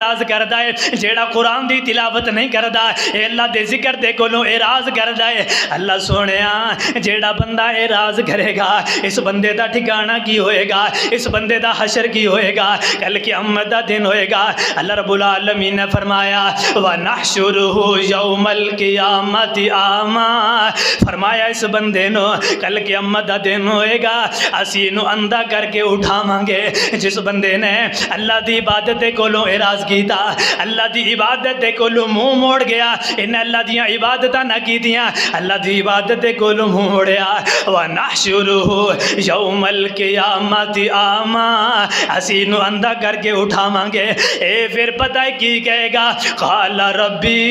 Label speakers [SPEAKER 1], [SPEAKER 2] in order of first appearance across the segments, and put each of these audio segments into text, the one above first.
[SPEAKER 1] اعراض کردا ہے، جیڑا قرآن دی تلاوت نہیں کردا اے اللہ دے ذکر دے کولوں اعراض کردا ہے۔ اللہ سونیا جیڑا بندہ اعراض کرے گا اس بندے دا ٹھکانہ کی ہوئے گا، اس بندے دا حشر کی ہوئے گا، کل قیامت دا دن ہوئے گا۔ اللہ رب العالمین نے فرمایا وَنَحْشُرُهُ يَوْمَ الْقِيَامَةِ أَعْمَى، فرمایا اس بندے نو کل قیامت دا دن ہوئے گا اسی نو اندھا کر کے اٹھاواں گے۔ جس بندے نے اللہ دی عبادت دے کولوں اعراض کیتا، اللہ دی عبادت دے کولوں منہ موڑ گیا، انہیں اللہ دیاں عبادتاں نہ کیتیاں، اللہ دی عبادت دے کولوں منہ موڑیا۔ وَنَحْشُرُهُ يَوْمَ الْقِيَامَةِ أَعْمَى، اسی نو اندھا کر کے اٹھاواں گے۔ اے پھر پتہ ہے کی کہے گا قال ربی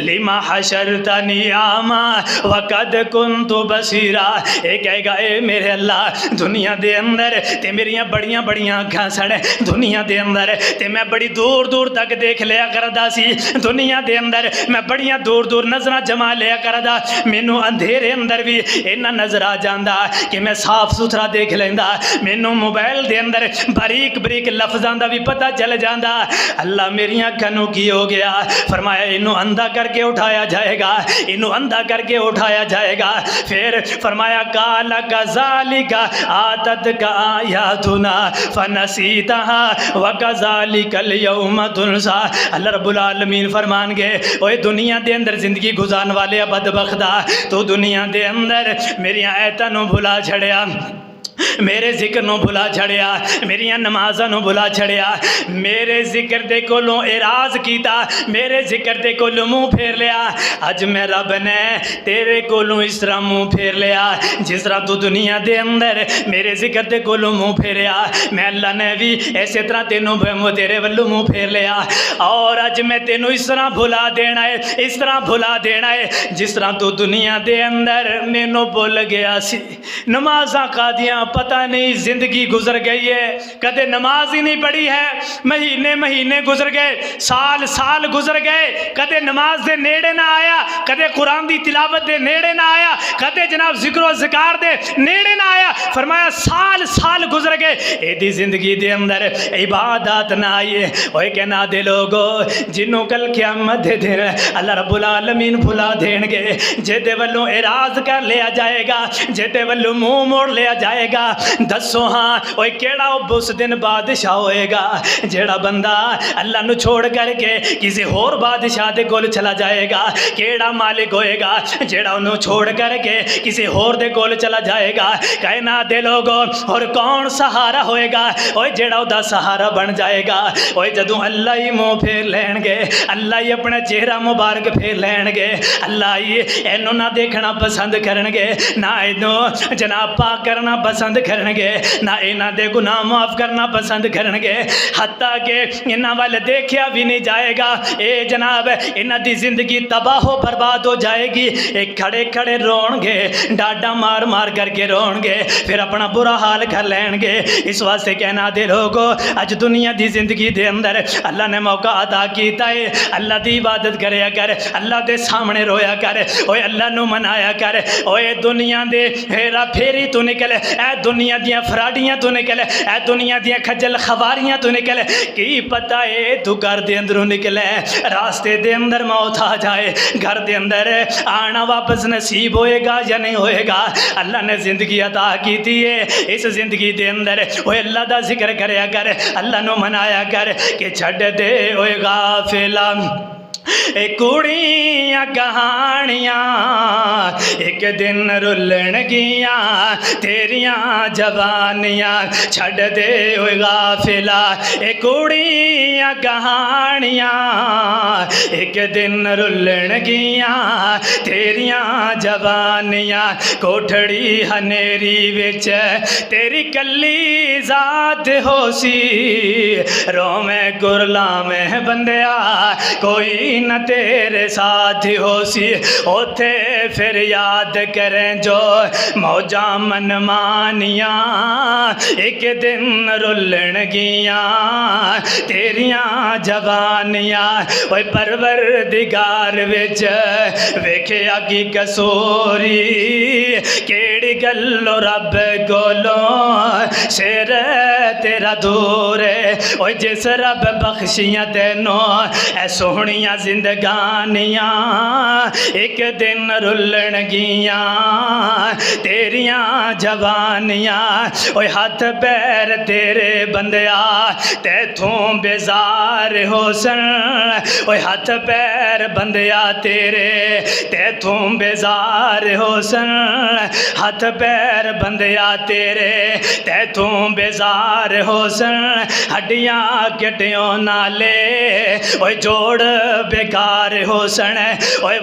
[SPEAKER 1] لما حشرتنی أعمى وقد كنت بصیرا، اے کہے گا اے میرے اللہ دنیا دے اندر تے میریاں بڑیاں بڑیاں آنکھاں سن، دنیا دے اندر تے میں بڑی دور دور تک دیکھ لیا کردا سی، دنیا دے اندر میں بڑیاں دور دور نظراں جما لیا کردا، مینوں اندھیرے اندر بھی اینا نظر آ جاندا کہ میں صاف ستھرا دیکھ لیندا، مینوں موبائل دے اندر باریک باریک لفظاں دا بھی پتہ چل جاندا۔ اللہ میری آنکھاں نوں کی ہو گیا؟ فرمایا انہوں اندھا کر کے اٹھایا جائے گا، انہوں اندھا کر کے اٹھایا جائے گا۔ پھر فرمایا قال کذالک آتتک آیاتنا فنسیتها وکذالک اليوم تنسا۔ اللہ رب العالمین فرمان گے اوے دنیا دے اندر زندگی گزارن والے بدبختا، تو دنیا دے اندر میری آیتاں نوں بھلا چھڑیا، میرے ذکر نو بھلا چھڑیا، میری نمازاں نو بھلا چھڑیا، میرے ذکر دے کولوں اعراض کیتا، میرے ذکر دے کولوں منہ پھیر لیا۔ اج میں رب نے تیرے کولوں اس طرح منہ پھیر لیا جس طرح تو دنیا دے اندر میرے ذکر دے کولوں منہ پھیریا، میں اللہ نے بھی اسی طرح تینوں تیرے ولوں منہ پھیر لیا، اور اج میں تینوں اس طرح بھلا دینا ہے، اس طرح بھلا دینا ہے جس طرح تو دنیا دے اندر مینوں بھول گیا سی۔ نمازاں قادیاں پتہ نہیں زندگی گزر گئی ہے، کدے نماز ہی نہیں پڑھی ہے، مہینے مہینے گزر گئے، سال سال گزر گئے، کدے نماز دے نیڑے نہ آیا، کدے قرآن دی تلاوت دے نیڑے نہ آیا، کدے جناب ذکر و ذکار دے نیڑے نہ آیا۔ فرمایا سال سال گزر گئے، اے دی زندگی دے اندر عبادات نہ آئی ہے۔ اوے کہنا دے لوگو جنوں کل قیامت دے دن اللہ رب العالمین بھلا دین گے، جے ولوں اعراض کر لیا جائے گا، جے ولوں منہ موڑ لیا جائے گا، دسو ہاں اوے کیڑا اس دن بادشاہ ہوئے گا جیڑا بندہ اللہ نو چھوڑ کر کے کسی اور بادشاہ دے کول چلا جائے گا؟ کیڑا مالک ہوئے گا جیڑا انہوں چھوڑ کر کے کسی اور دے کول چلا جائے گا؟ کائنات دے لوگوں اور کون سہارا ہوئے گا اوے جیڑا دا سہارا بن جائے گا؟ اوے جدوں اللہ ہی منہ پھیر لین گے، اللہ ہی اپنا چہرہ مبارک پھیر لین گے، اللہ ہی اینوں نہ دیکھنا پسند کرن گے، نہ اینوں جناب پاک کرنا پسند کرن گے، نہ انہاں دے گناہ معاف کرنا پسند کرن گے، حتیٰ کہ انہاں والے دیکھیا بھی نہیں جائے گا۔ اے جناب انہاں دی زندگی تباہ و برباد ہو جائے گی، ایک کھڑے کھڑے رون گے، ڈاڈا مار مار کر کے رون گے، پھر اپنا برا حال کر لین گے۔ اس واسطے کہنا دے لوگو اج دنیا دی زندگی دے اندر اللہ نے موقع عطا کیتا ہے، اللہ دی عبادت کریا کر، اللہ دے سامنے رویا کر، اوے اللہ نو منایا کر، اوے دنیا دے ہیرا پھیری تو نکل، اے دنیا دیاں فراڈیاں تو نکل، اے دنیا دیاں کھجل خواریاں تو نکل، کی پتہ ہے تو گھر دے اندروں نکلے راستے دے اندر موت آ جائے، گھر دے اندر آنا واپس نصیب ہوئے گا یا نہیں ہوئے گا؟ اللہ نے زندگی عطا کیتی ہے، اس زندگی دے اندر اوے اللہ دا ذکر کریا کر، اللہ نو منایا کر کہ چھڑ دے اوے غافلاں اے کڑیاں کہانیاں ایک دن رلن گیاں تیریاں جوانیاں، چھڑ دے اوے غافلا اے کڑیاں کہانیاں ایک دن رلن گیاں تیریاں جوانیاں، کوٹھڑی ہنیری وچ تیری کلی ذات ہو سی، رو میں گرلا میں بندیا کوئی نہ تیرے ساتھ ہو سی اوتھے پھر یاد کریں جو موجاں من مانیاں ایک دن رلن گیاں تیریاں جوانیاں اوے پروردگار وچ ویکھیا کی کسوری کیڑی گلو رب کولوں شیر تیرا دور ہے اوے جس رب بخشیاں تینوں اے سوہنیاں زندگانیاں ایک دن رلن گیاں تیریاں جوانیاں اوے ہاتھ پیر تیرے بندیا تیتھوں بیزار ہو سن اوے ہاتھ پیر بندیا تیرے تیتھوں بیزار ہو سن ہاتھ پیر بندیا تیرے تیتھوں بیزار ہو سن ہڈیاں کٹیوں نالے اوے جوڑ بیکار ہو سن اوے